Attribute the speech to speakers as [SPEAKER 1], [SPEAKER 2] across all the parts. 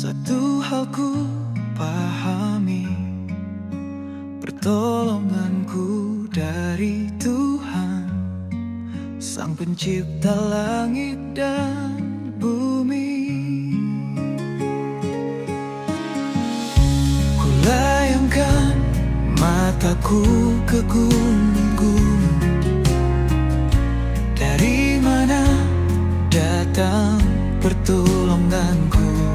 [SPEAKER 1] Satu hal ku pahami, pertolonganku dari Tuhan, Sang Pencipta langit dan bumi. Kulayangkan mataku ke gunung-gunung, dari mana datang pertolonganku?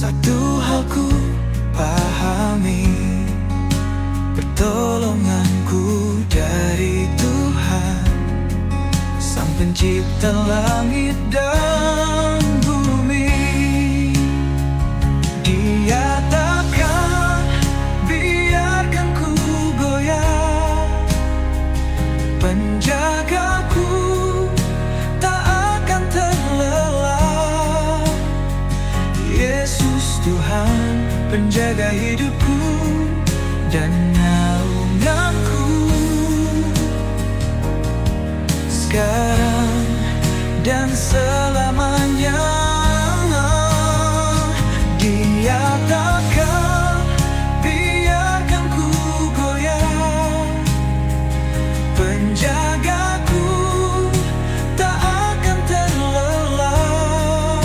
[SPEAKER 1] Satu hal ku pahami, pertolonganku dari Tuhan, Sang Pencipta langit dan bumi. Dia takkan biarkan ku goyah, penjagaku tak akan terlelah. Yesus Tuhan, penjaga hidupku dan naunganku, sekarang dan selamanya. Dia takkan biarkan ku goyah, penjagaku tak akan terlelah.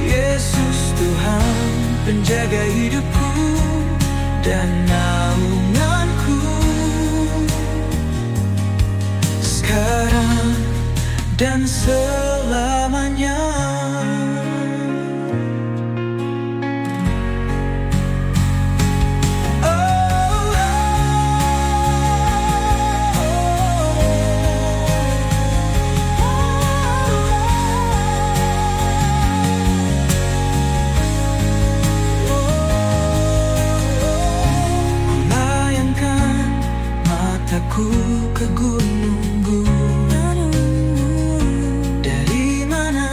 [SPEAKER 1] Yesus Tuhan, penjaga hidupku dan naunganku, sekarang dan selamanya. Aku ke gunung-gunung, dari mana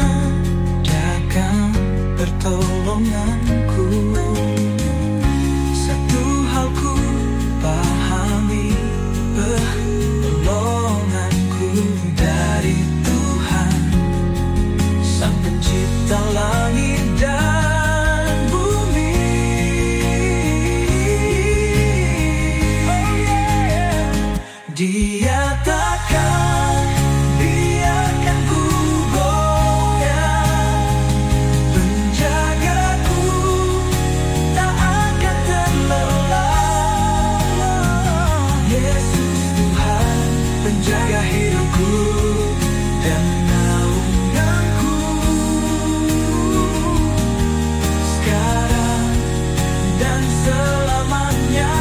[SPEAKER 1] datang pertolonganku? Satu hal ku pahami, pertolonganku dari Tuhan, Sang Pencipta langit dan bumi. Dia takkan biarkan ku goyah, penjagaku tak akan terlelah. Yesus Tuhan, penjaga hidupku dan naunganku, sekarang dan selamanya.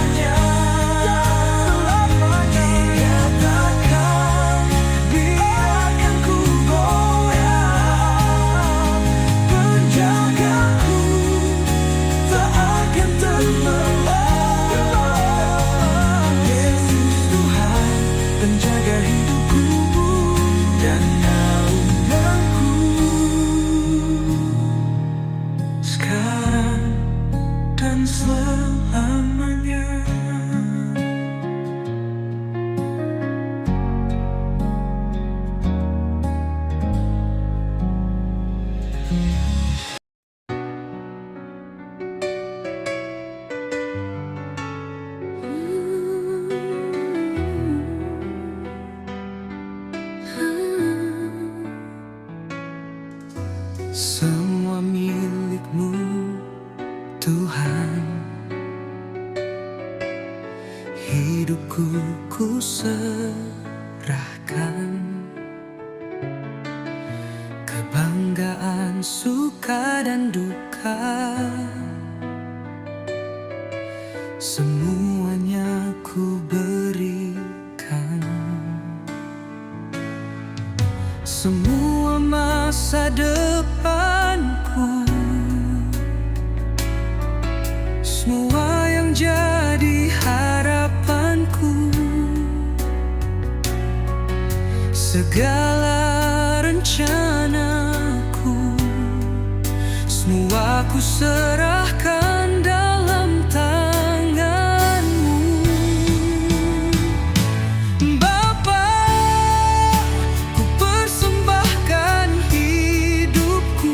[SPEAKER 1] Penjaga hidupku dan naunganku, sekarang dan selamanya. Semua milik-Mu Tuhan, hidupku ku serahkan, kebanggaan, suka dan duka, semuanya ku berikan. Semua masa depanku, semua yang jadi harapanku, segala rencanaku, semua ku serahkan dalam tangan-Mu. Bapa, ku persembahkan hidupku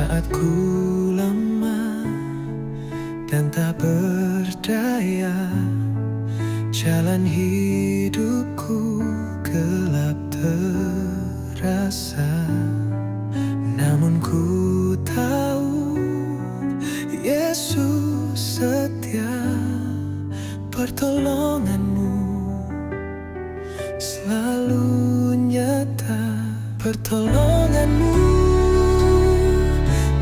[SPEAKER 1] Saat ku lemah dan tak berdaya, jalan hidupku gelap terasa. Namun ku tahu Yesus setia, pertolonganmu selalu nyata. Pertolonganmu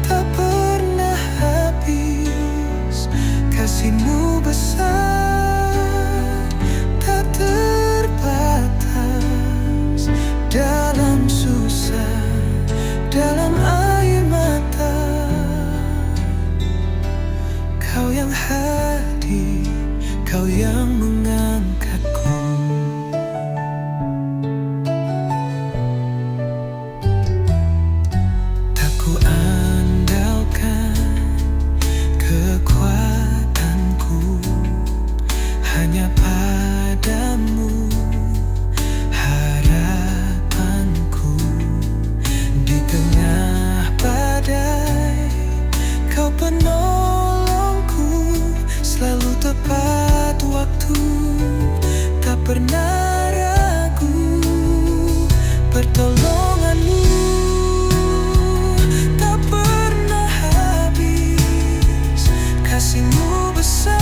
[SPEAKER 1] tak pernah habis, kasih-Mu besar tak terbatas. Dalam susah, dalam air mata, Kau yang hadir, Kau yang mengangkatku. Tak ku andalkan kekuatanku, hanya padamu harapanku. Di tengah badai, Kau penolongku, selalu tepat waktu, tak pernah ragu. Pertolonganmu tak pernah habis, kasih-Mu besar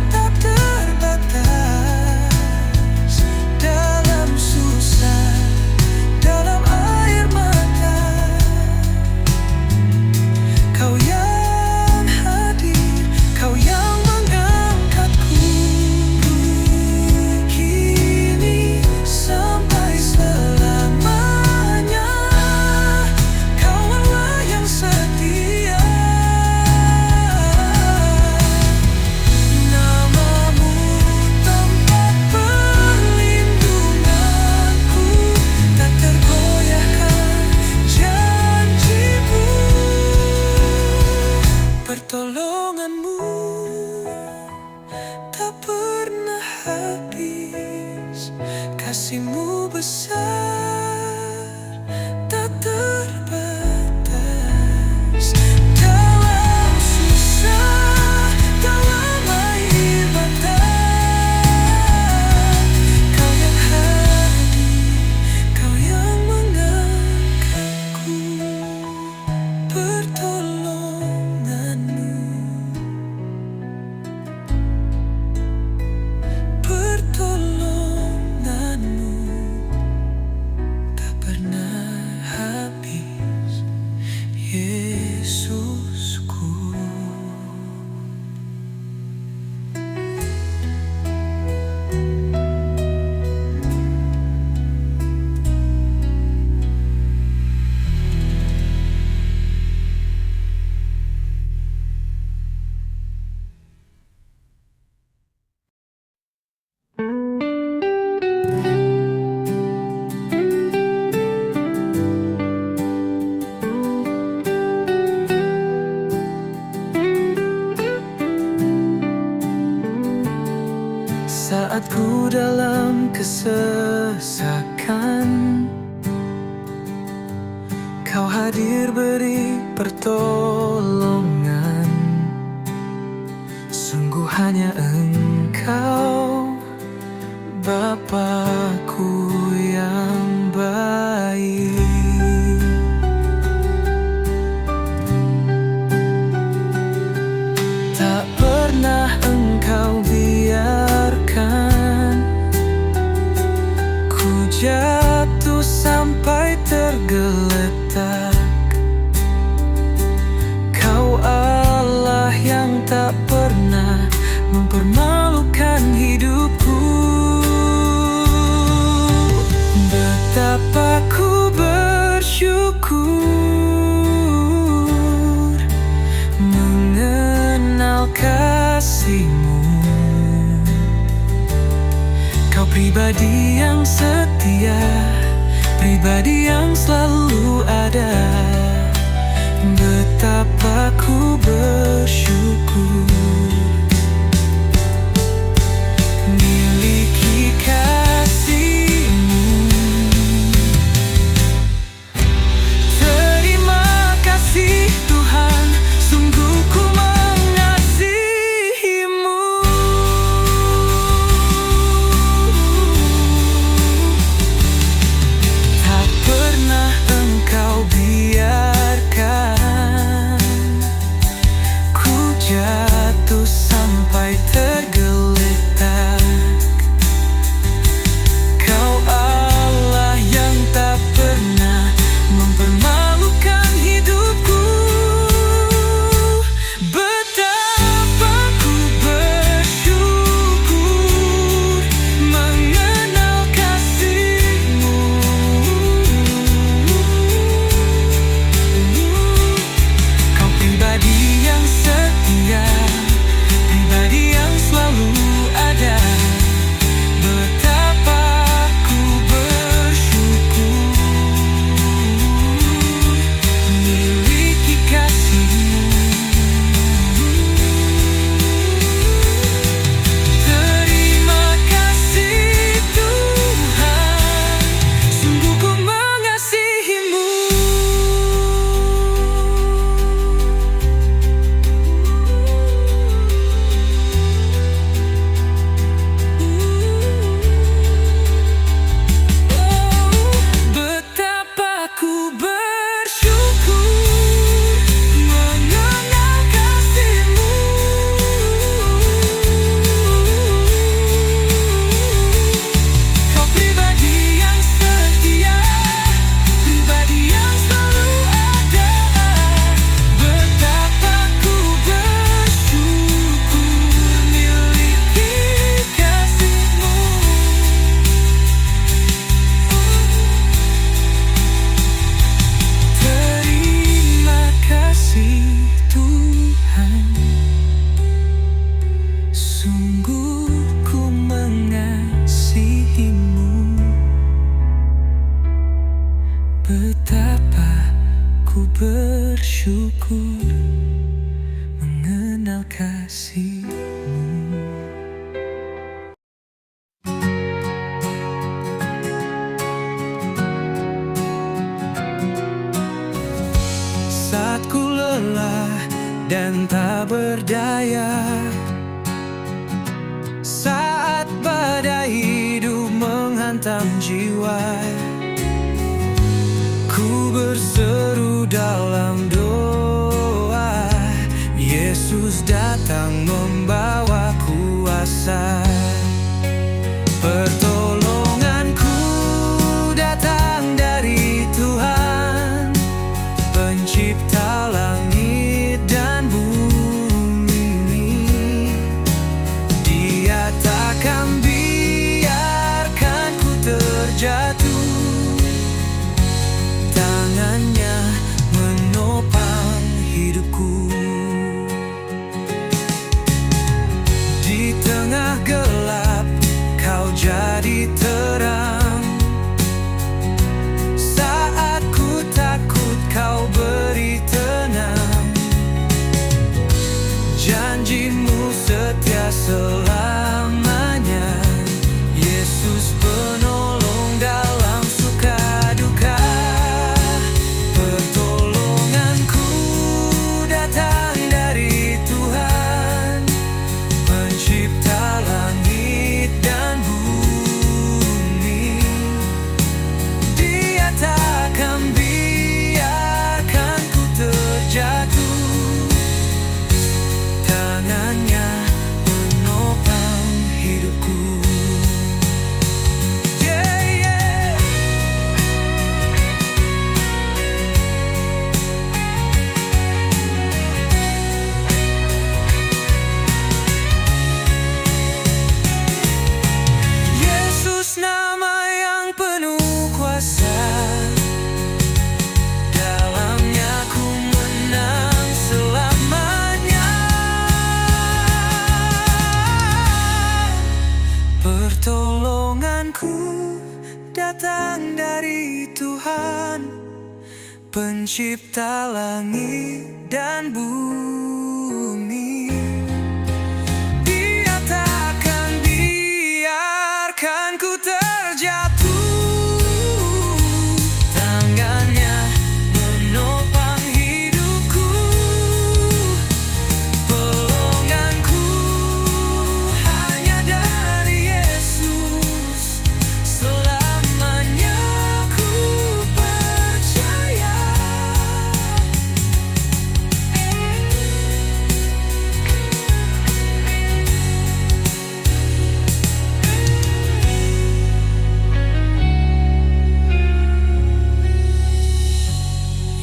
[SPEAKER 1] tak terbatas. Dalam susah, dalam air mata, Kau yang hadir, Kau yang mengangkatku. Kini sampai selamanya, Kau Allah yang setia. Nama-Mu tempat perlindunganku, tak tergoyahkan janji-Mu. Pertolonganmu tak pernah habis, kasih-Mu besar tak terbatas. Dalam susah, dalam air mata, Kau yang hadir, Kau yang mengangkatku. Pertolonganmu, pertolonganmu tak pernah habis, Yesusku. Saat ku dalam kesesakan, Kau hadir beri pertolongan. Sungguh hanya Engkau, Bapakku yang baik. Tak pernah Engkau biarkan ku jatuh sampai tergeletak. Kau Allah yang tak pernah mempermalukan hidupku. Betapa ku bersyukur mengenal kasih-Mu. Kau pribadi yang setia, pribadi yang selalu ada. Betapa ku bersyukur miliki kasih-Mu. Terima Betapa ku bersyukur mengenal kasih-Mu. Saat ku lelah dan tak berdaya, saat badai hidup menghantam jiwa, ku berseru dalam doa, Yesus datang membawa kuasa. Pertolonganku datang dari Tuhan, Pencipta langit dan bumi. Dia takkan biarkan ku terjatuh, tangannya menopang hidupku. Di tengah gelap Kau jadi terang, saat ku takut Kau beri tenang. Janji-Mu setia selamanya, Yesus penolong dalam suka duka. Pertolonganku datang dari Tuhan, Pencipta langit dan bumi. Dia takkan biarkan ku terjatuh, tangannya menopang hidupku. Yeah, yeah. Yesus nama yang penuh kuasa, dalamnya ku menang selamanya. Pertolonganku datang dari Tuhan, Pencipta langit dan bumi. Dia takkan biarkan ku terjatuh, tangannya menopang hidupku. Pelonganku hanya dari Yesus, selamanya ku percaya.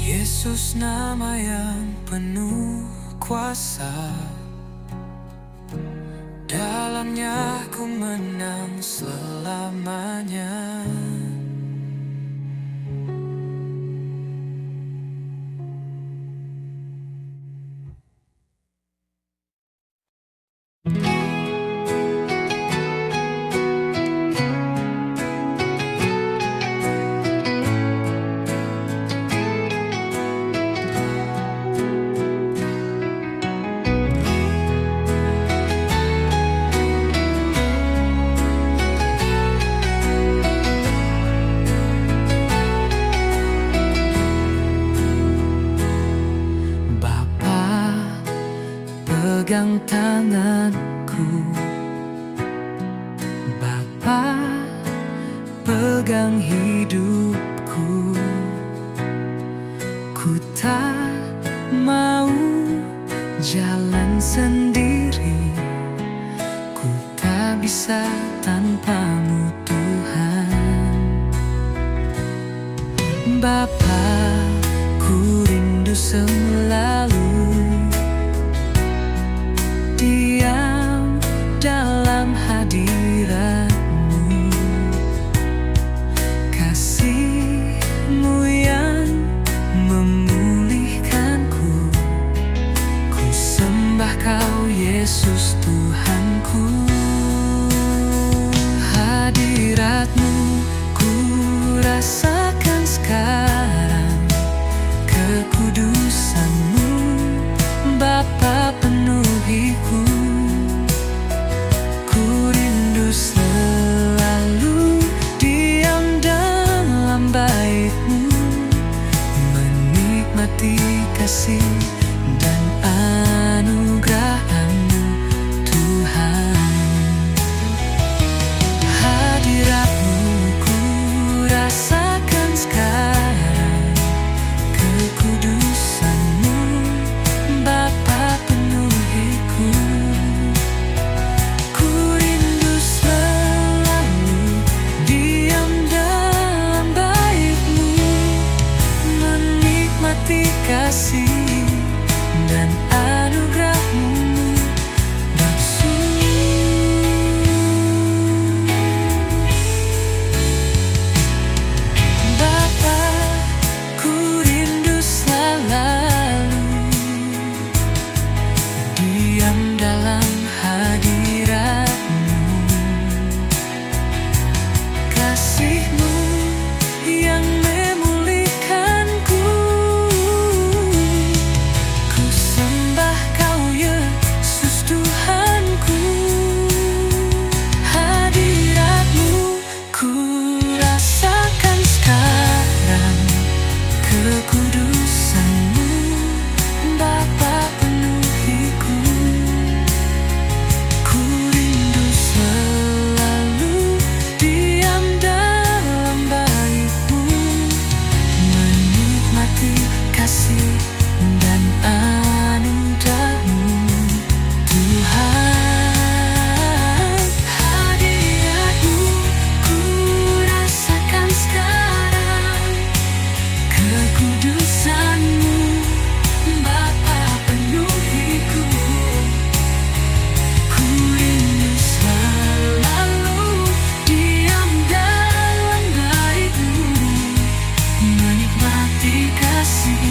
[SPEAKER 1] Yesus nama yang penuh kuasa, dalamnya ku menang selamanya. Pegang tanganku, Bapa, pegang hidupku. Ku tak mau jalan sendiri, ku tak bisa tanpa-Mu Tuhan. Bapa, ku rindu selalu diam dalam hadirat-Mu. Kasih-Mu yang memulihkanku, ku sembah Kau Yesus Tuhanku. Hadirat-Mu ku rasakan sekarang, kasih dan anugerah-Mu, Tuhan. Hadirat-Mu ku rasakan sekarang, kekudusan-Mu Bapa penuhiku. Ku rindu selalu diam dalam bait-Mu, menikmati kasih dan anugerah-Mu nafsu. Bapa, ku rindu selalu diam dalam hadirat-Mu. Kasih-Mu yang memulihkanku. Ku sembah Kau Yesus Tuhanku. Hadirat-Mu ku rasakan sekarang, kekudusan-Mu Bapa penuhiku. Ku rindu selalu diam dalam bait-Mu, menikmati kasih dan anugerah-Mu, Tuhan. Hadirat-Mu ku rasakan sekarang, kekudusan-Mu Bapa penuhiku. Ku rindu selalu diam dalam bait-Mu, menikmati kasih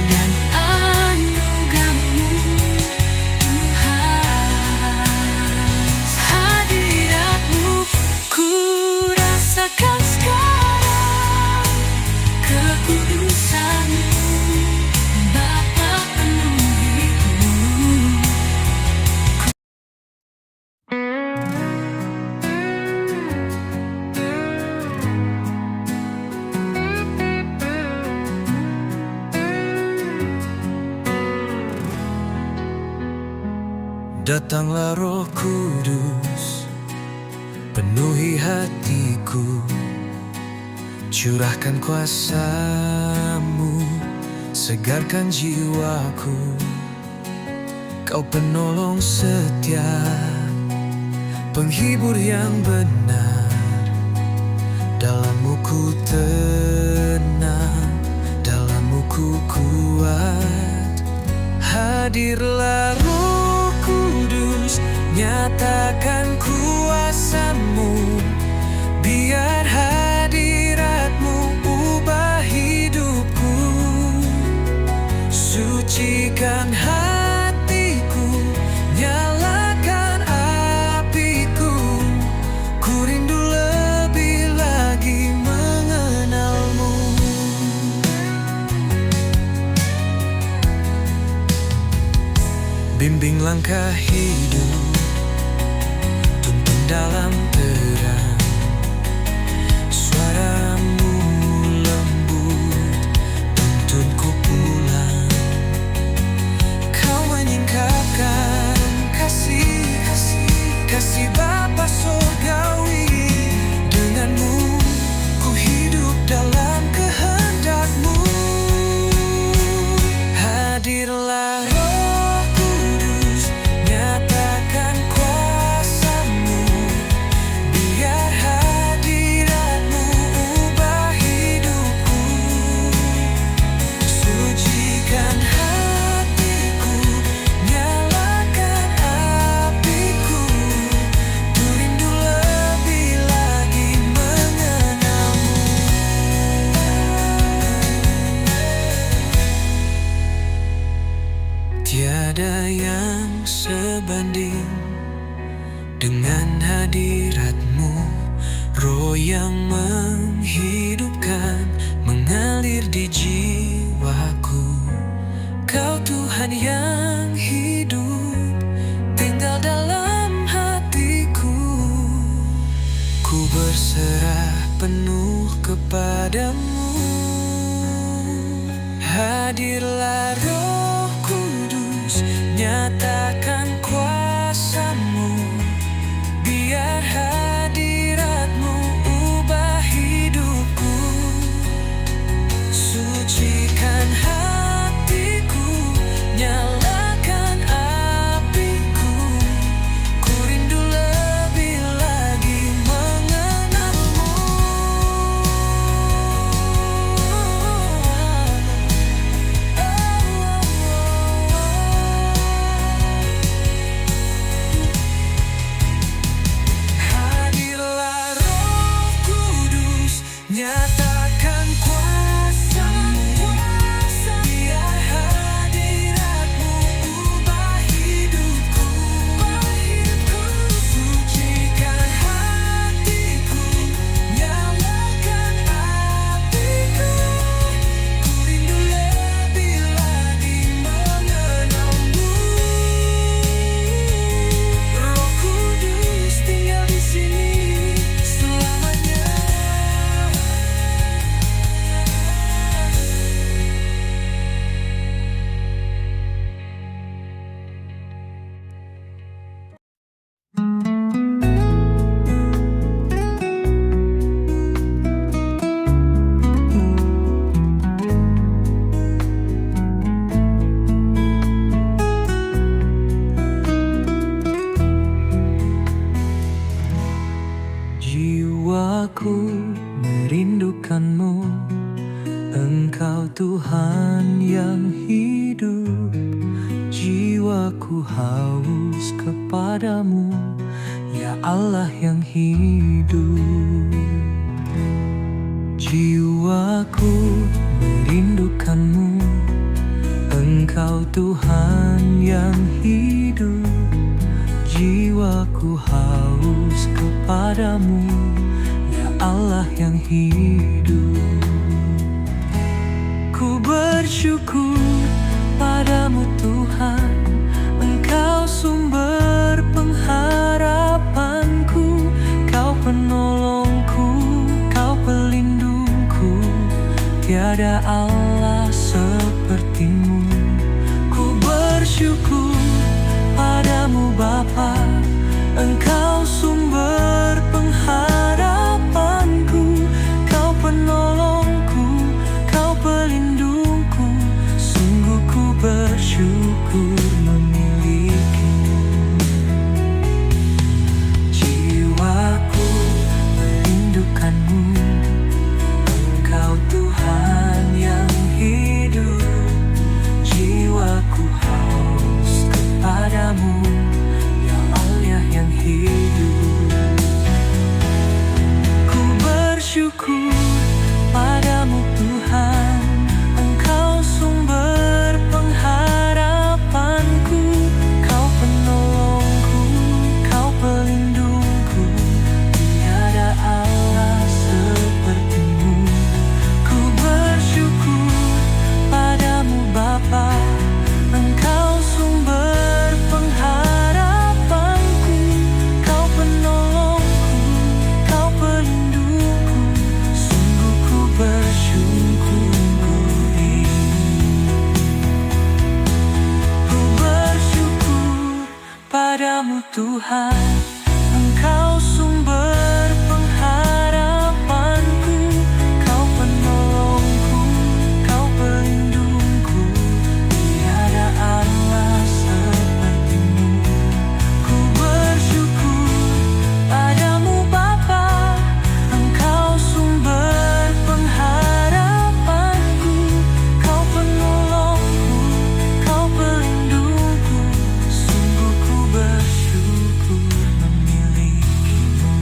[SPEAKER 1] dan anugerah-Mu, Tuhan. Hadirat-Mu ku rasakan sekarang, kekudusan-Mu Bapa penuhiku.
[SPEAKER 2] Datanglah Roh Kudus, penuhi hatiku, curahkan kuasa-Mu, segarkan jiwaku. Kau penolong setia, penghibur yang benar. Dalam-Mu ku tenang, dalam-Mu ku kuat. Hadirlah Roh Kudus, nyatakan kuasa-Mu. Biar hadirat-Mu ubah hidupku, sucikan hatiku, nyalakan apiku. Ku rindu lebih lagi mengenal-Mu. Bimbing langkah hidup, tuntun dalam terang. Suara-Mu lembut, tuntunku pulang. Kau menyingkapkan kasih Bapa surgawi. Dengan-Mu ku hidup dalam kehendak-Mu. Hadirlah Roh Kudus, nyatakan kuasa-Mu. Biar hadirat-Mu ubah hidupku, sucikan hatiku, nyalakan apiku. Ku rindu lebih lagi mengenal-Mu. Tiada yang sebanding dengan hadirat-Mu. Roh yang menghidupkan, mengalir di jiwaku. Kau Tuhan yang hidup, tinggal dalam hatiku. Ku berserah penuh kepadamu. Hadirlah Roh Kudus, nyatakan kuasa-Mu. Biar hadirat-Mu ubah hidupku, sucikan hatiku, nyalakan apiku. Ku rindu lebih lagi mengenal-Mu. Hadirlah Roh Kudus, nyatakan kuasa-Mu. Biar hadirat-Mu ubah hidupku, sucikan hatiku, nyalakan apiku. Ku rindu lebih lagi mengenal-Mu. Roh Kudus tinggal di sini selamanya. Jiwaku merindukan-Mu, Engkau Tuhan yang hidup. Jiwaku haus kepadamu, ya Allah yang hidup. Jiwaku merindukan-Mu, Engkau Tuhan yang hidup. Jiwaku haus kepadamu, ya Allah yang hidup. Ku bersyukur padamu Tuhan, Engkau sumber pengharapanku. Kau penolongku, Kau pelindungku, tiada Allah seperti-Mu. Ku bersyukur padamu Bapa, Engkau sumber pengharapanku. Kau penolongku, Kau pelindungku, sungguh ku bersyukur memiliki-Mu. Jiwaku merindukan-Mu, Engkau Tuhan yang hidup. Jiwaku haus kepadamu, ya Allah yang hidup. Ku bersyukur padamu Tuhan, Engkau sumber pengharapanku. Kau penolongku, Kau pelindungku, tiada Allah seperti-Mu. Ku bersyukur padamu Bapa, Engkau sumber pengharapanku. Kau penolongku, Kau pelindungku, sungguh ku bersyukur. Ku bersyukur padamu Tuhan, Engkau sumber pengharapanku. Kau penolongku, Kau pelindungku, tiada Allah seperti-Mu. Ku bersyukur padamu Bapa, Engkau sumber pengharapanku. Kau penolongku, Kau pelindungku, sungguh ku bersyukur memiliki-Mu.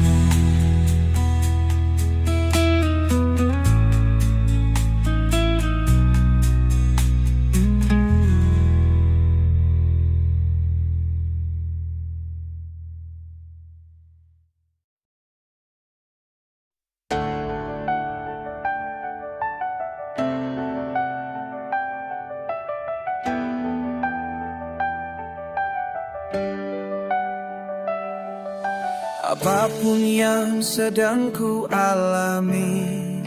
[SPEAKER 1] Apapun yang sedang ku alami,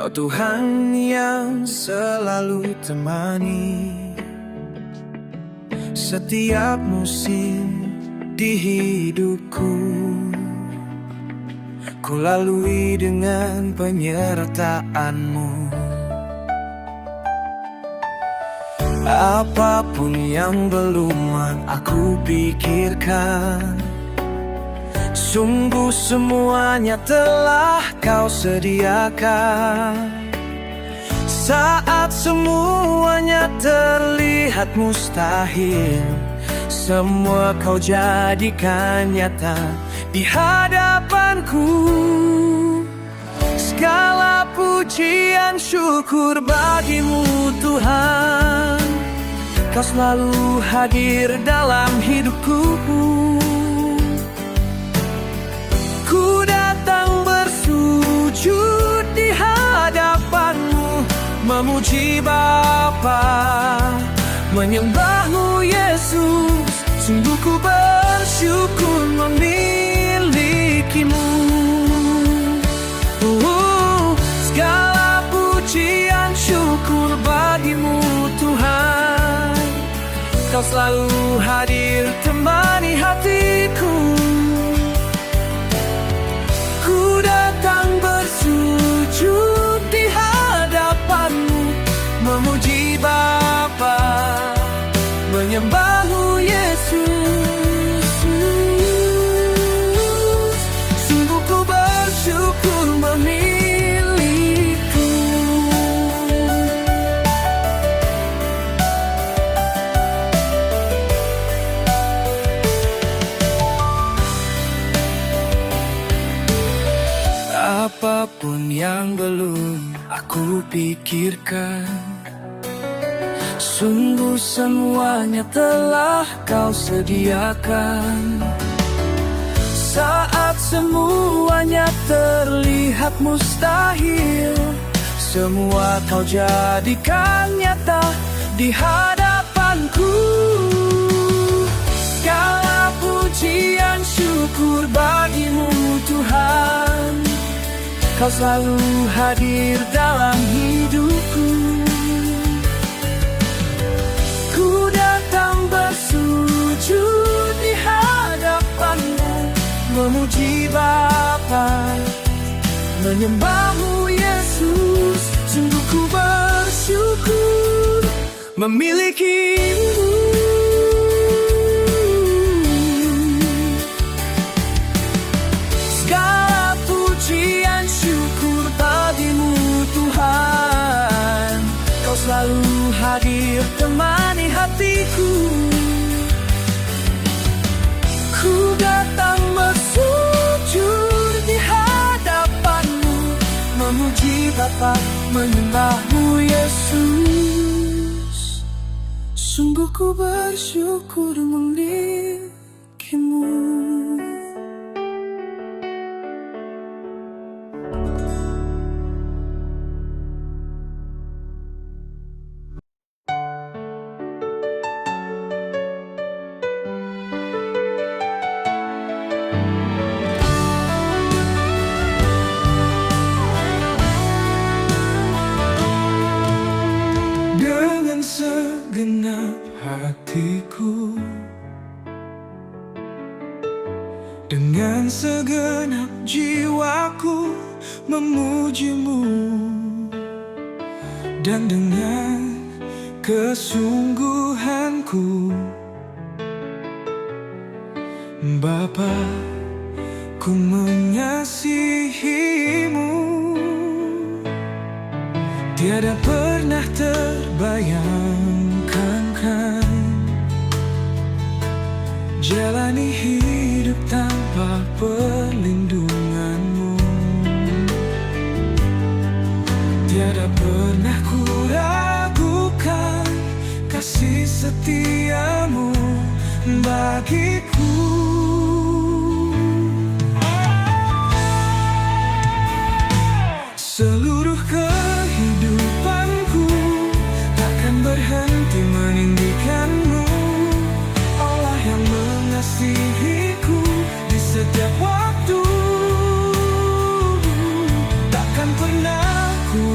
[SPEAKER 1] Kau Tuhan yang selalu temani setiap musim di hidupku. Ku lalui dengan penyertaan-Mu. Apapun yang belum aku pikirkan, sungguh semuanya telah Kau sediakan. Saat semuanya terlihat mustahil, semua Kau jadikan nyata di hadapanku. Segala pujian syukur bagi-Mu Tuhan, Kau selalu hadir dalam hidupku. Ku datang bersujud di hadapan-Mu, memuji Bapa, menyembah-Mu Yesus. Sungguh ku bersyukur memiliki-Mu. Segala pujian syukur bagi-Mu Tuhan, Kau selalu hadir temani hatiku. Ku datang bersujud di hadapan-Mu, memuji Bapa, menyembah-Mu Yesus. Sungguh ku bersyukur memiliki-Ku. Apapun yang belum aku pikirkan, sungguh semuanya telah Kau sediakan. Saat semuanya terlihat mustahil, semua Kau jadikan nyata di hadapanku. Segala pujian syukur bagi-Mu Tuhan, Kau selalu hadir dalam hidupku. Ku datang bersujud di hadapan-Mu, memuji Bapa, menyembah-Mu Yesus. Sungguh ku bersyukur memiliki-Mu. Segala pujian syukur bagi-Mu Tuhan, Kau selalu hadir temani hatiku. Ku datang bersujud di hadapan-Mu, memuji Bapa, menyembah-Mu Yesus. Sungguh ku bersyukur memiliki-Mu. Dengan segenap hatiku, dengan segenap jiwaku memuji-Mu, dan dengan kesungguhanku, Bapa, ku mengasihi-Mu. Tiada pernah terbayangkan kan jalani hidup tanpa perlindungan-Mu. Tiada pernah ku ragukan kasih setia-Mu bagiku. Seluruh kehidupanku takkan berhenti meninggikan-Mu, Allah yang mengasihiku di setiap waktu. Takkan pernah ku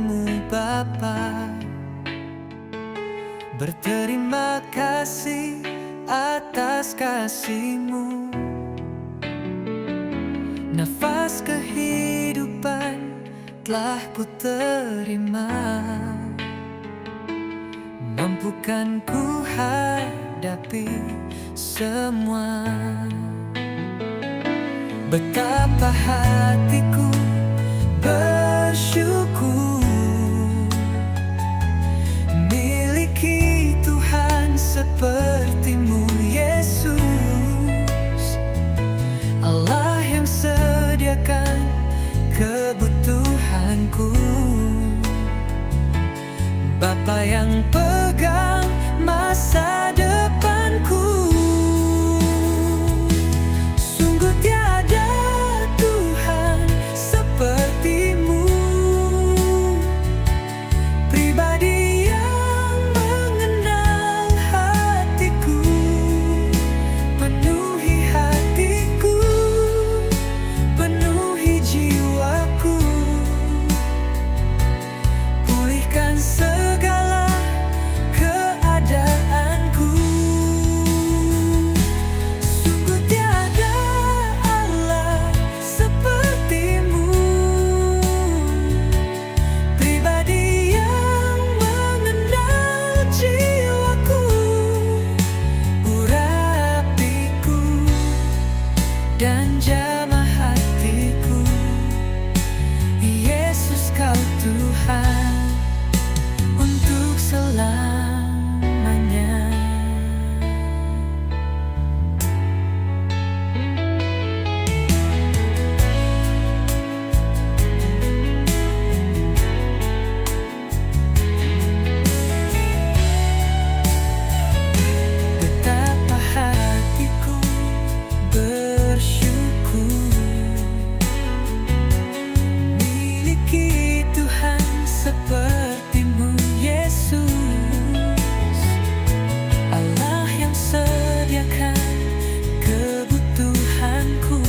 [SPEAKER 1] kepadamu Bapa. Berterima kasih atas kasih-Mu. Nafas kehidupan telah ku terima. Mampukan ku hadapi semua. Betapa hatiku bersyukur miliki Tuhan seperti-Mu Yesus, Allah yang sediakan kebutuhanku, Bapa yang pegang masa depanku. Sungguh tiada Tuhan seperti-Mu, pribadi yang mengenal hatiku, penuhi hatiku, penuhi jiwaku, pulihkan segala keadaanku. Sungguh tiada Allah seperti-Mu, pribadi yang mengenal jiwaku, urapiku dan jamah hatiku. Yesus, Kau Tuhan untuk selamanya. Betapa hatiku bersyukur miliki Tuhan seperti-Mu Yesus, Allah yang sediakan kebutuhanku,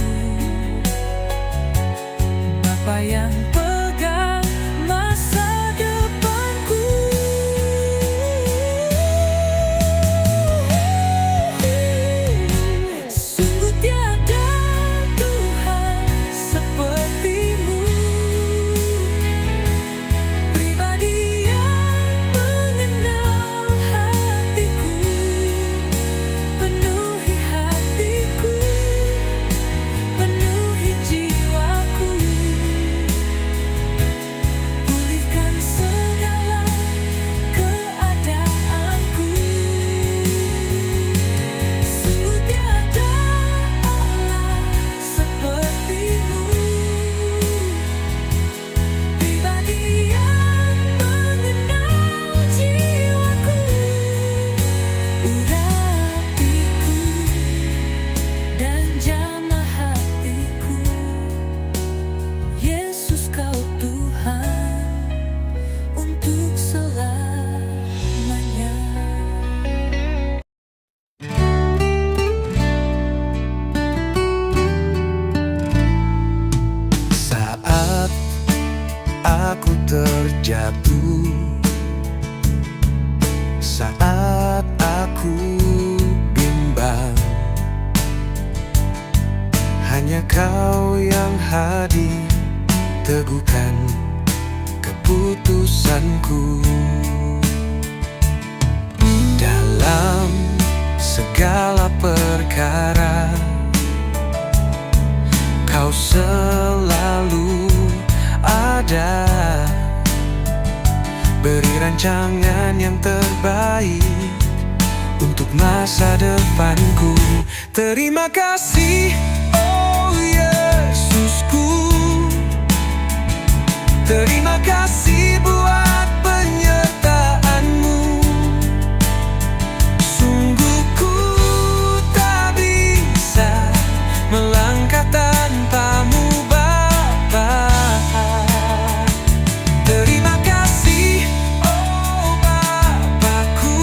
[SPEAKER 1] Bapa yang pegang masa depanku. Sungguh tiada Tuhan seperti-Mu, pribadi yang mengenal hatiku, penuhi hatiku, penuhi jiwaku, pulihkan segala keadaanku. Sungguh tiada Allah seperti-Mu, pribadi yang mengenal jiwaku, urapiku dan jamah hatiku. Yesus, Kau Tuhan untuk selamanya.
[SPEAKER 3] Saat aku terjatuh, saat aku bimbang, hanya Kau yang hadir, teguhkan keputusanku. Dalam segala perkara, Kau selalu ada, beri rancangan yang terbaik untuk masa depanku. Terima kasih, oh Yesusku. Terima kasih buat penyertaan-Mu. Sungguh ku tak bisa melangkah tanpa-Mu Bapa. Terima kasih, oh Bapakku.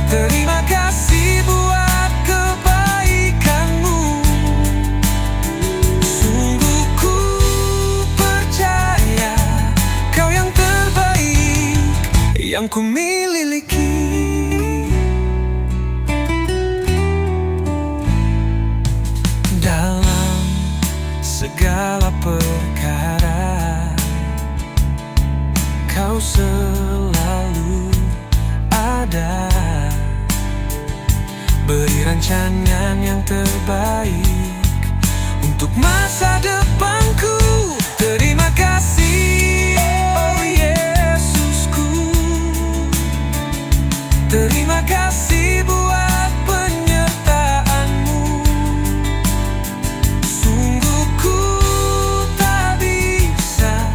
[SPEAKER 3] Terima kasih buat kebaikan-Mu. Sungguh ku percaya yang ku miliki. Dalam segala perkara Kau selalu ada, beri rancangan yang terbaik untuk masa depanku. Terima kasih, oh Yesusku. Terima kasih buat penyertaan-Mu. Sungguh ku tak bisa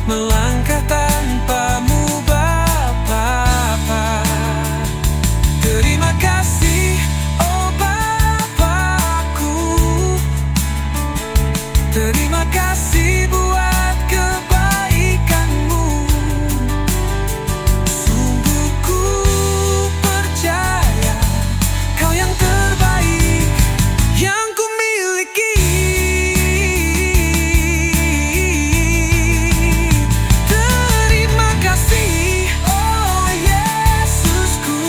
[SPEAKER 3] melangkah tanpa-Mu, Bapa. Terima kasih, oh Bapakku. Terima kasih buat kebaikan-Mu. Sungguh ku percaya Kau yang terbaik yang ku miliki. Terima kasih, oh Yesusku.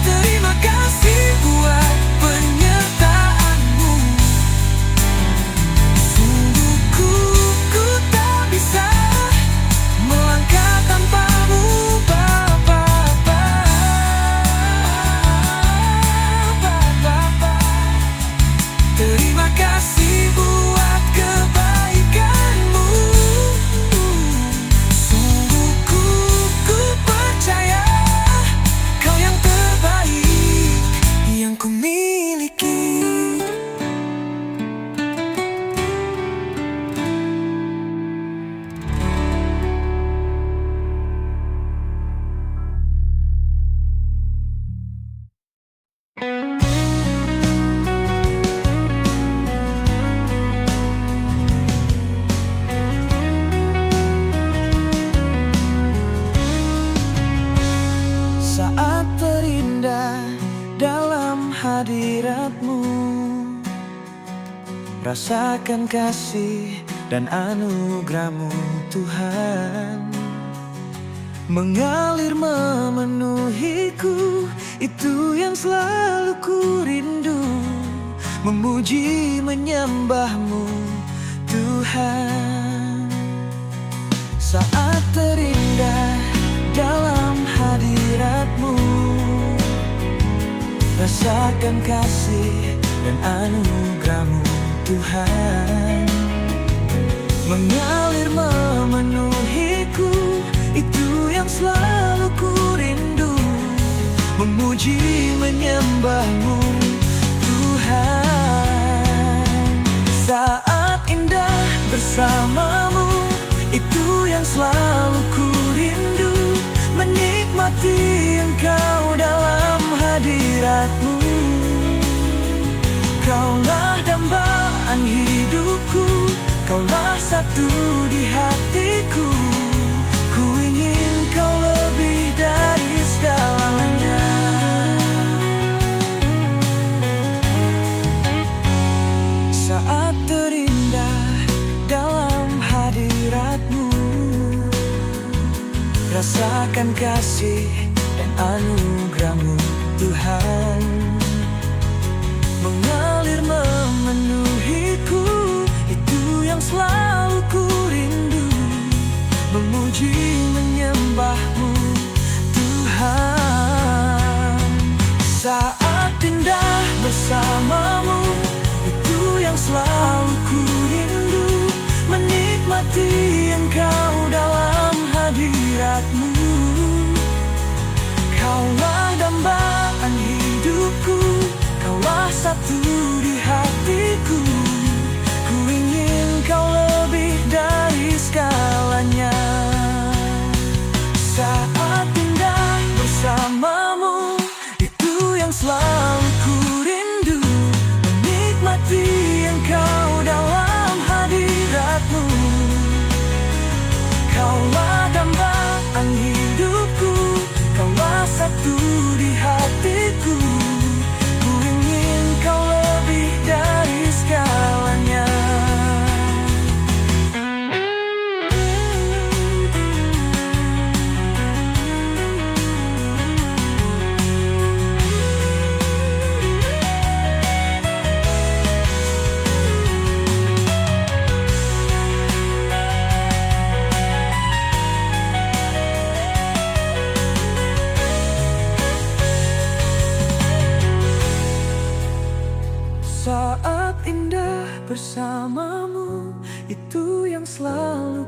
[SPEAKER 3] Terima kasih buat penyertaan-Mu. Sungguh ku tak bisa melangkah tanpa-Mu, Bapa. Terima kasih buat kebaikan-Mu. Sungguh ku percaya Kau yang terbaik yang ku miliki. Saat terindah dalam hadirat-Mu, rasakan kasih dan anugerah-Mu, Tuhan. Mengalir memenuhiku, itu yang selalu ku rindu. Memuji menyembah-Mu, Tuhan. Saat terindah dalam hadirat-Mu, rasakan kasih dan anugerah-Mu, Tuhan. Mengalir memenuhiku, itu yang selalu ku rindu. Memuji menyembah-Mu, Tuhan. Saat indah bersama-Mu, itu yang selalu ku rindu. Menikmati Engkau dalam hadirat-Mu. Kaulah dambaan hidupku, Kaulah satu di hatiku. Ku ingin Kau lebih dari segalanya. Saat terindah dalam hadirat-Mu, rasakan kasih dan anugerah-Mu, Tuhan. Mengalir memenuhiku, itu yang selalu ku rindu. Memuji menyembah-Mu, Tuhan. Saat indah bersama-Mu, itu yang selalu ku rindu. Menikmati Engkau dalam hadirat-Mu. Kaulah dambaan hidupku, Kaulah satu di hatiku. Ku ingin Kau lebih dari segalanya. Saat indah bersama-Mu, itu yang selalu ku rindu. Menikmati Engkau dalam hadirat-Mu. Kaulah dambaan hidupku, Kaulah satu di hatiku. Ku ingin Kau lebih dari segalanya.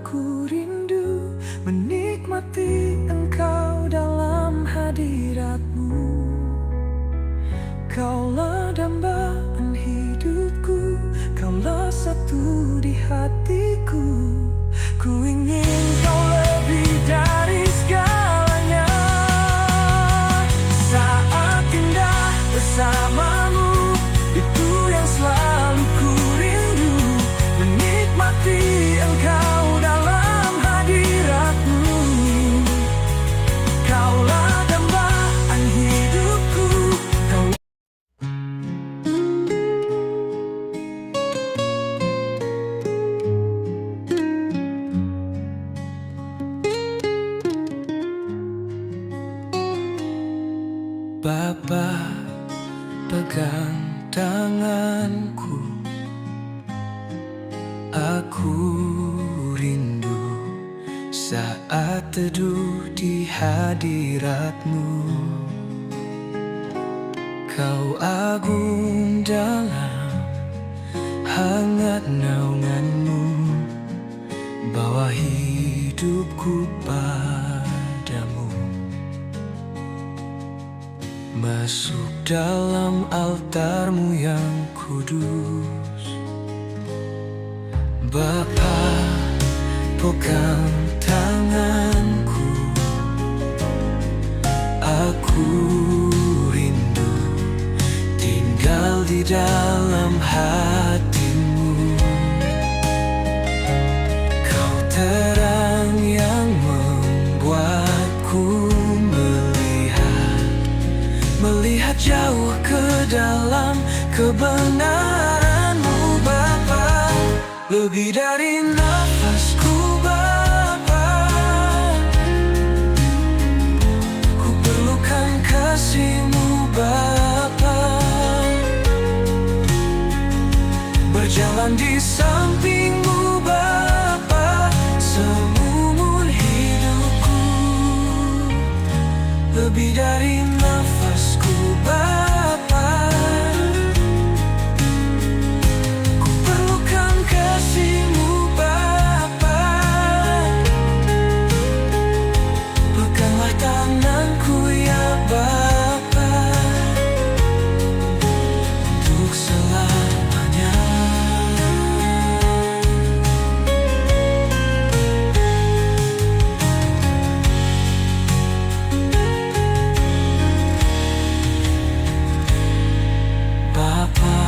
[SPEAKER 3] Ku rindu menikmati Engkau dalam hadirat-Mu. Kaulah dambaan hidupku, Kaulah satu di hatiku. Ku ingin Kau lebih dari segalanya. Saat indah bersamamu, itu yang selalu ku rindu. Menikmati Engkau dalam hadirat-Mu. Kaulah dambaan hidupku, Kau. Bapa, pegang tanganku. Aku rindu saat teduh di hadirat-Mu. Kau agung dalam hangat naungan-Mu. Bawa hidupku padamu. Masuk dalam altar-Mu yang kudus. Bapa, pegang tanganku. Aku rindu tinggal di dalam hati-Mu. Kau terang yang membuatku melihat jauh ke dalam kebenaran-Mu, Bapa. Lebih dari nafasku, Bapa. Ku perlukan kasih-Mu, Bapa. Berjalan di samping-Mu, Bapa, seumur hidupku. Lebih dari nafasku, Bapa. Ku perlukan kasih-Mu, Bapa. Peganglah tanganku ya Bapa, untuk selamanya. Bapa,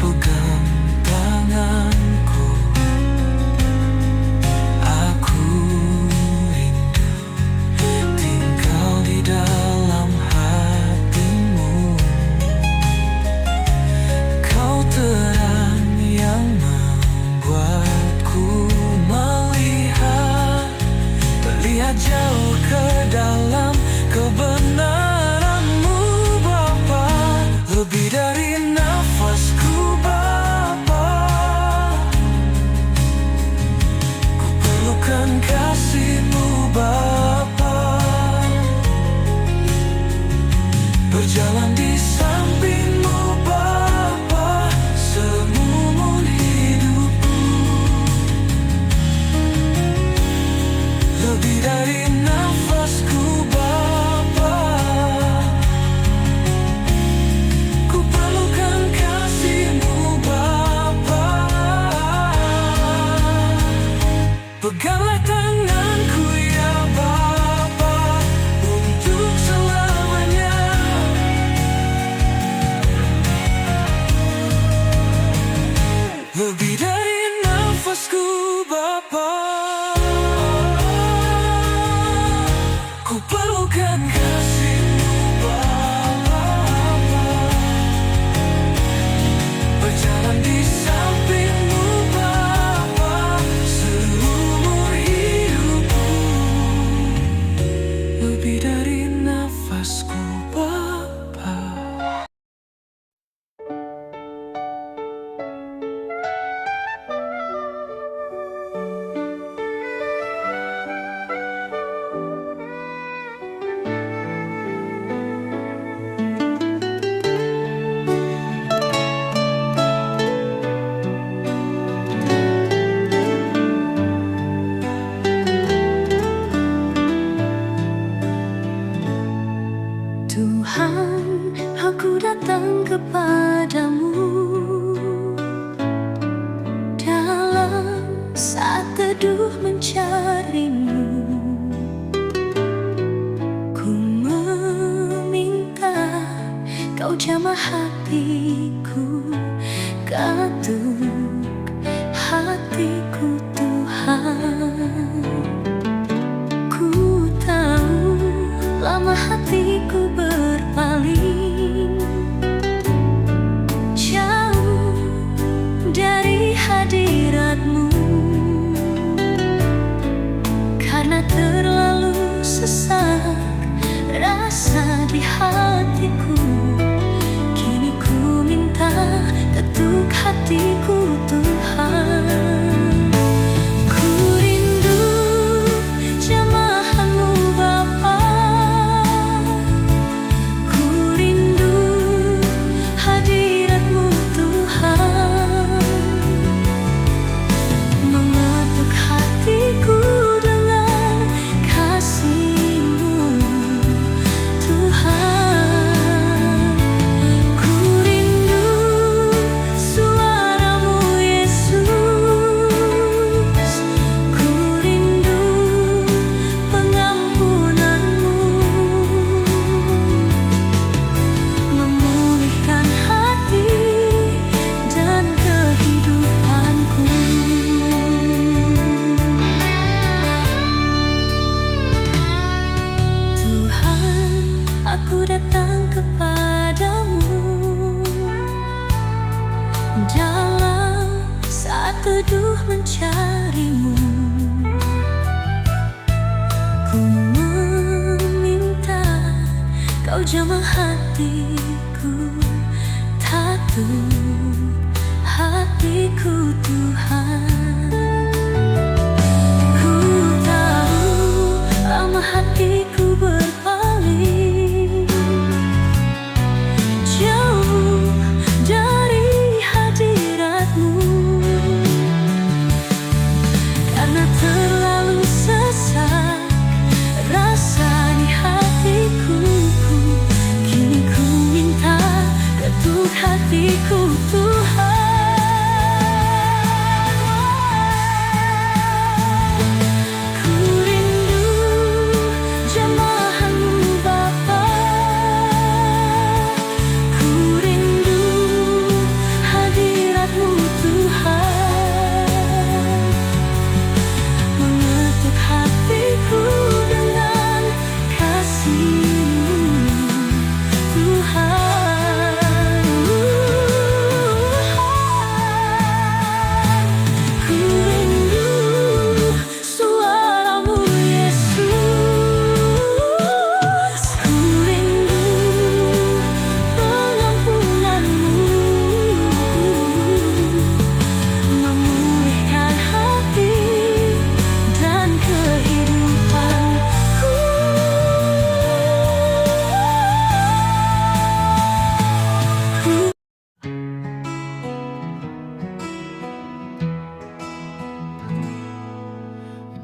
[SPEAKER 3] pegang tanganku. Aku rindu tinggal di dalam hati-Mu. Kau terang yang membuatku melihat jauh ke dalam kebenaran-Mu, Bapa. Lebih dari nafasku, Bapa. Ku perlukan kasih-Mu, Bapa. Berjalan di samping-Mu, Bapa, seumur hidupku. Lebih dari nafasku, Bapa. Ku perlukan kasih-Mu, Bapa. Peganglah tanganku ya Bapa, untuk selamanya. Lebih dari nafasku, Bapa. Ku perlukan kasih-Mu, Bapa. Berjalan di samping-Mu, Bapa, seumur hidupku. Lebih dari nafasku, Bapa.
[SPEAKER 2] menjamah hatiku, tatuk hatiku Tuhan. Ku tahu lama hatiku berpaling jauh dari hadirat-Mu, karena terlalu sesak rasa di hatiku. Kini ku minta ketuk hatiku Tuhan. Ku rindu jamahan-Mu Bapa, ku rindu hadirat-Mu Tuhan. Mengetuk hatiku dengan kasih-Mu Tuhan. Ku rindu suara-Mu Yesus, ku rindu pengampunan-Mu, memulihkan hati dan kehidupanku.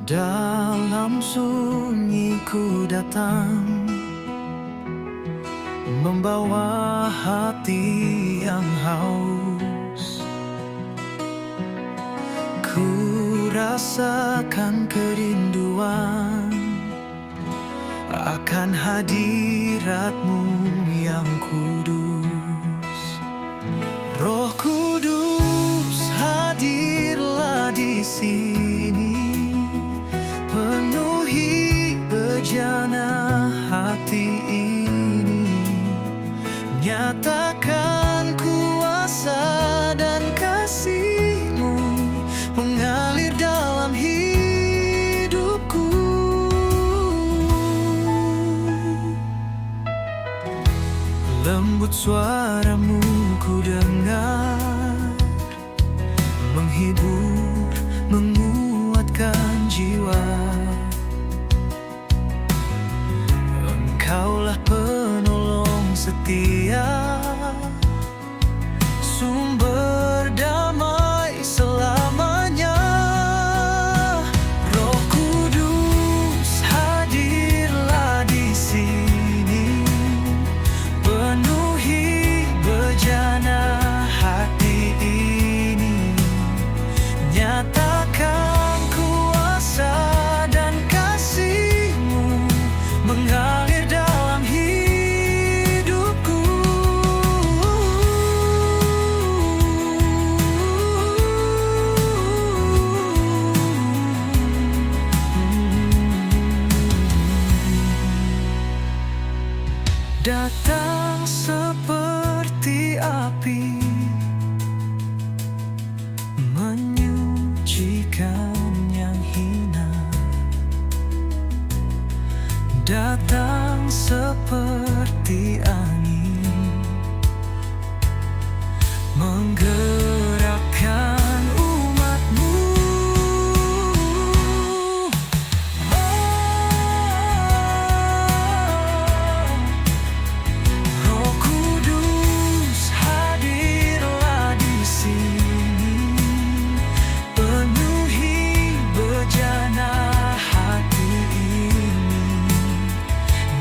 [SPEAKER 1] Dalam sunyi ku datang, membawa hati yang haus. Ku rasakan kerinduan akan hadirat-Mu yang kudus. Roh Kudus, hadirlah di sini, penuhi bejana hati ini, nyatakan kuasa dan kasih-Mu mengalir dalam hidupku. Lembut suara-Mu ku dengar, menghibur, menguatkan jiwa. Engkaulah penolong setia, sumber damai selamanya. Roh Kudus, hadirlah di sini, penuhi bejana hati ini, nyatakan kuasa dan kasih-Mu mengalir dalam hidupku. Datang seperti api, menyucikan yang hina. Datang seperti angin, menggerakkan umat-Mu. Roh Kudus, hadirlah di sini, penuhi bejana hati ini,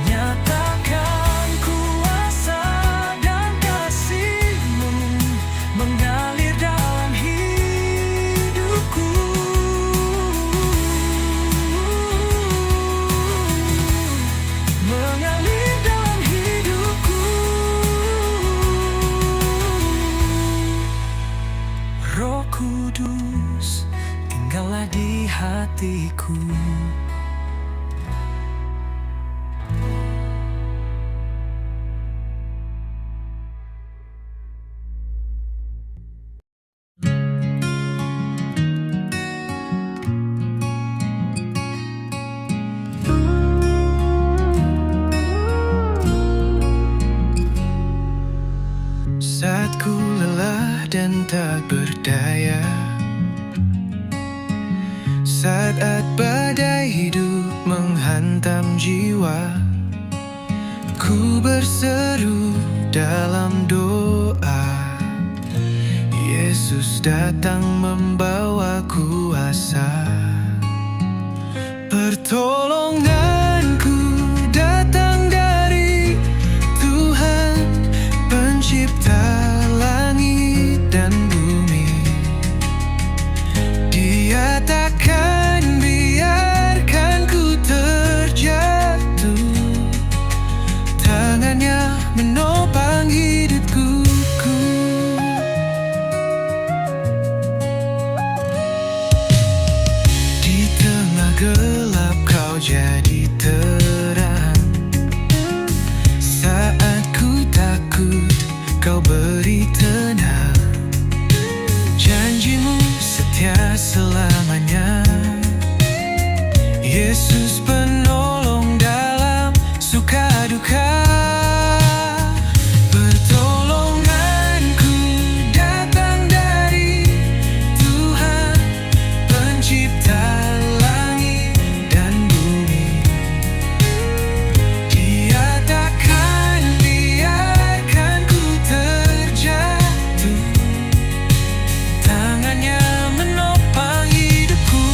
[SPEAKER 1] nyatakan kuasa dan kasih-Mu mengalir dalam hidupku. Mengalir dalam hidupku. Roh Kudus, tinggallah di hatiku. Saat badai hidup menghantam jiwa, ku berseru dalam doa. Yesus datang membawa kuasa. Pertolonganku datang dari Tuhan, pencipta langit dan bumi. Dia takkan biarkan ku terjatuh, tangannya menopang hidupku. Di tengah gelap kau jadi terang, saat ku takut kau beri tenang. Janjimu setia selamanya, Yesus penolong dalam suka duka. Pertolonganku datang dari Tuhan, pencipta langit dan bumi. Dia takkan biarkan ku terjatuh, tangannya menopang hidupku.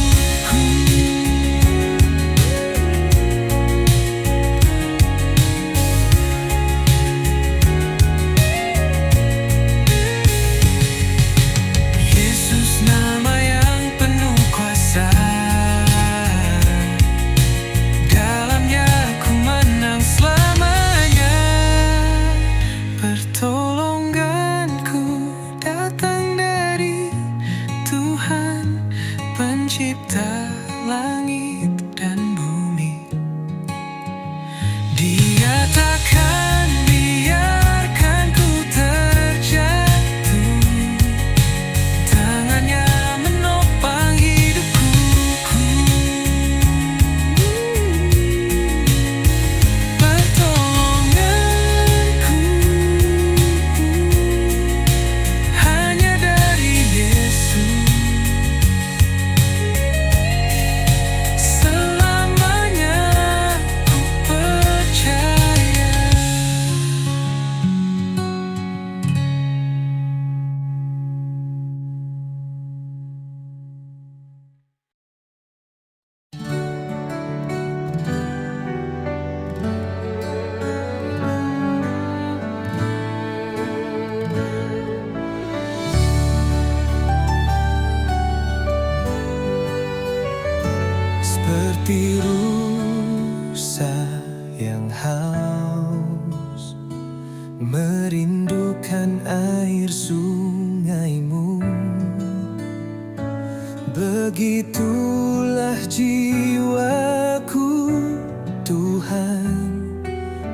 [SPEAKER 1] Yesus nama yang penuh kuasa, dalamnya ku menang selamanya. Pertolonganku datang dari Tuhan, pencipta langit dan bumi. Dia takkan biarkan ku terjatuh, tangannya menopang hidupku. Pertolonganku hanya dari Yesus, selamanya ku percaya. Seperti rusa yang haus, merindukan air sungaimu, begitulah jiwaku, Tuhan,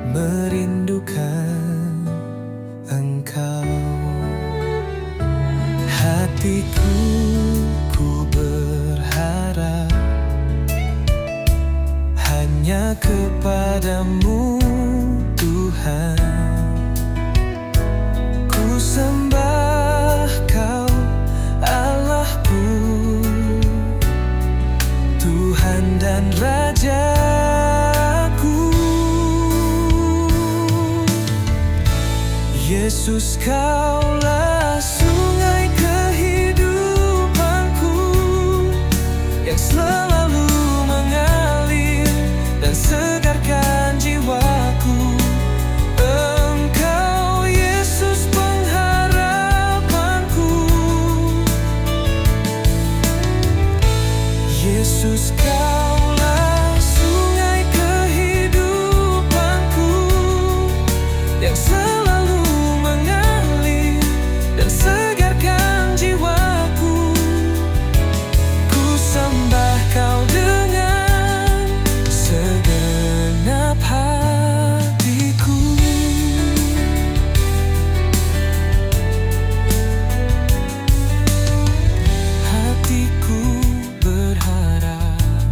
[SPEAKER 1] merindukan Engkau. Hatiku ku berharap hanya kepadamu, Tuhan. Ku sembah Kau, Allahku, Tuhan dan Rajaku. Yesus, Kaulah sungai kehidupanku yang selalu mengalir dan segarkan jiwaku. Engkau, Yesus, pengharapanku. Yesus, Kaulah sungai kehidupanku yang selalu mengalir dan segarkan jiwaku. Ku sembah Kau dengan segenap hatiku. Hatiku berharap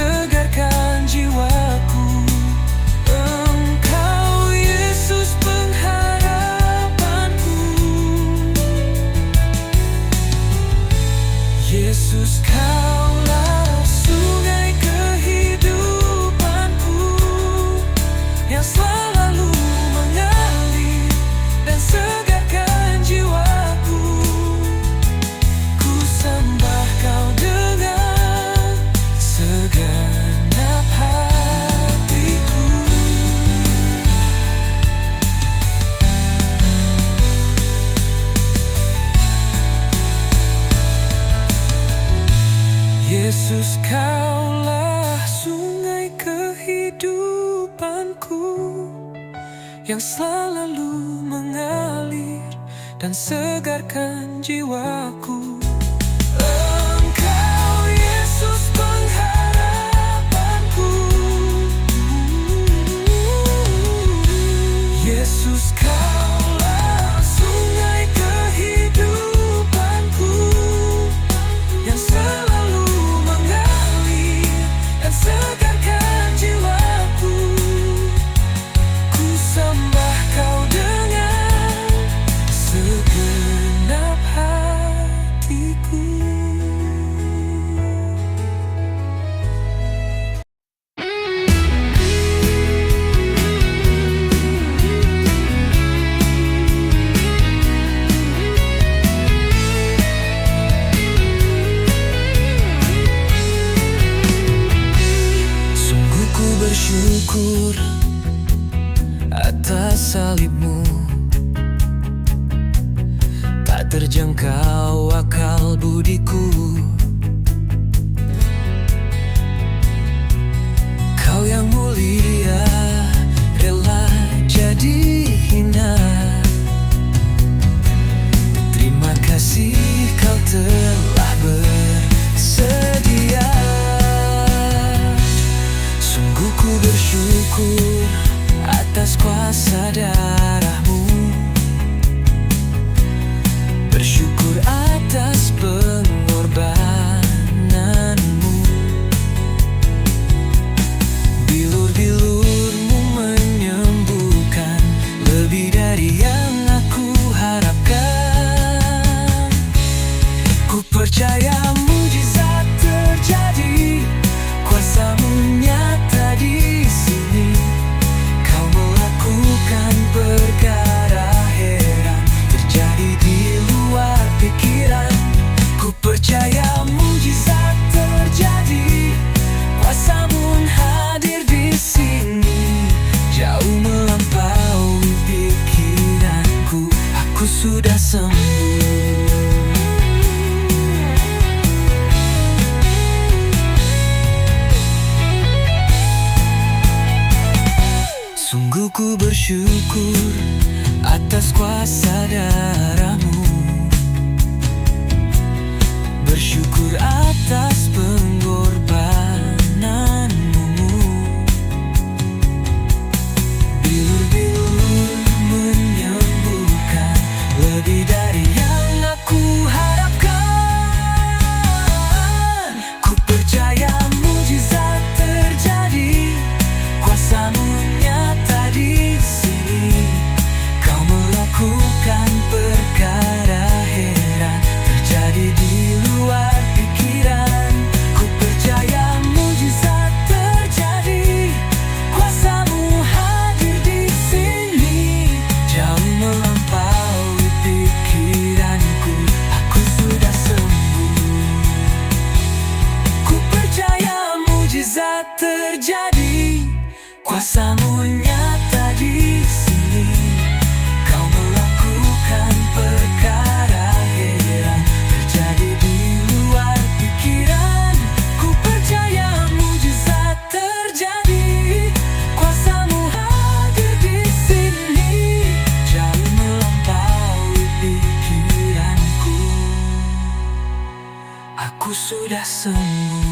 [SPEAKER 3] segarkan jiwaku. Engkau Yesus pengharapanku. Yesus, Kaulah sungai kehidupanku yang selalu mengalir dan segarkan jiwaku. Ku sembah Kau dengan segenap hatiku. Yesus, Kaulah sungai kehidupanku yang selalu mengalir dan segarkan jiwaku. Engkau Yesus pengharapanku. Yesus, Kaulah sungai kehidupanku yang selalu mengalir dan segarkan jiwaku. Ku sembah Kau dengan segenap hatiku. Sungguh ku bersyukur atas salib-Mu, tak terjangkau akal budiku. Kau yang mulia rela jadi hina. Terima kasih Kau telah bersedia. Sungguh ku bersyukur atas kuasa darah-Mu, bersyukur atas pengorbanan-Mu. Bilur-bilur-Mu menyembuhkan lebih dari yang aku harapkan. Ku percaya mujizat terjadi, kuasa-Mu nyata di sini. Kau melakukan perkara heran terjadi di luar pikiran. Ku percaya mujizat terjadi, kuasa-Mu hadir di sini, jauh melampaui pikiranku. Aku sudah sembuh. Sungguh ku bersyukur atas kuasa darah-Mu, bersyukur atas pengorbanan-Mu. Bilur-bilur menyembuhkan lebih dari yang aku harapkan. Ku percaya mujizat terjadi, kuasa-Mu nyata di sini. Kau melakukan perkara heran terjadi di luar pikiran. Ku percaya mujizat terjadi, kuasa-Mu hadir di sini, jauh melampaui pikiranku. Aku sudah sembuh. Ku percaya mujizat terjadi, kuasa-Mu nyata di sini. Kau melakukan perkara heran terjadi di luar pikiran. Ku percaya mujizat terjadi, kuasa-Mu hadir di sini, jauh melampaui pikiranku. Aku sudah sembuh.